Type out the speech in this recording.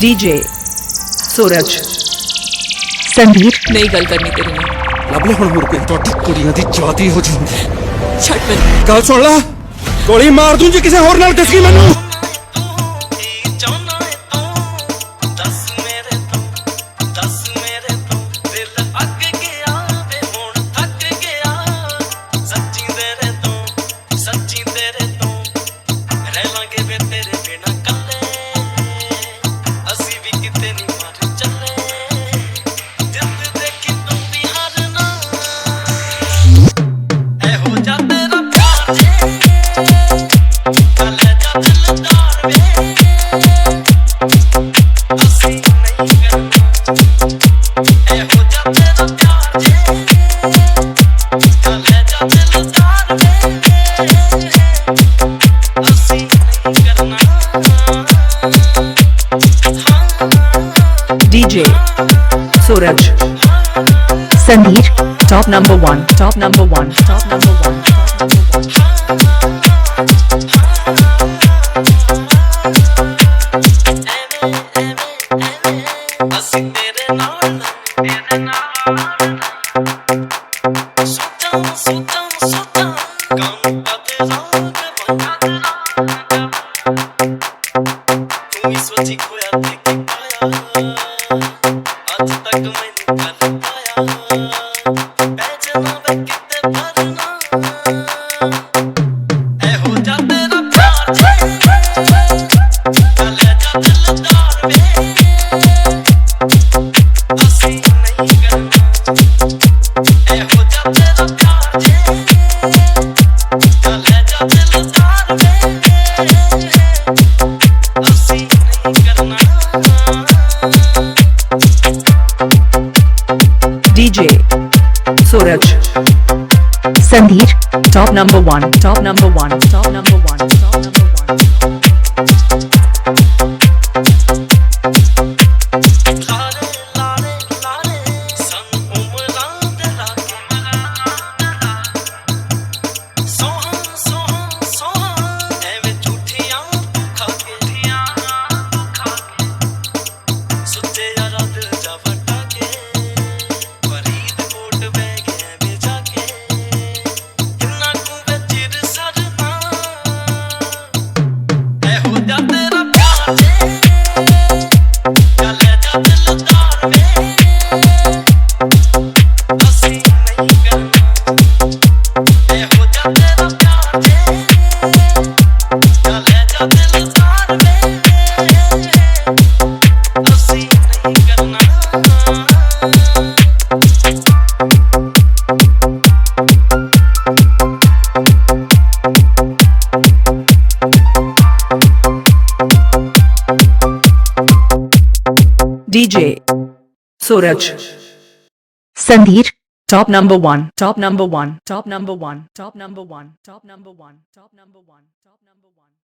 DJ Suraj Sandeep नहीं गल करनी तेरे नाल ਲੱਭਲੇ ਹੁਣ ਹੋਰ ਕੋਈ ਤੁਹਾਡੀ ਕੁੜੀਆਂ ਦੀ ਜਾਤੀ ਹੋ ਜੂਗੀ ਛੱਡ ਮੈਨੂੰ ਗੱਲ ਸੁਣ ਲੈ ਗੋਲੀ ਮਾਰ ਦੂੰ ਜੇ ਕਿਸੇ ਹੋਰ ਨਾਲ ਦਿਸ ਗਈ ਮੈਨੂੰ DJ Suraj Sandeep top number one top number one top number one DJ Suraj Sandeep top number one top number one top number one top number one DJ Suraj Sandeep top number one top number one top number one top number one top number one top number one top number one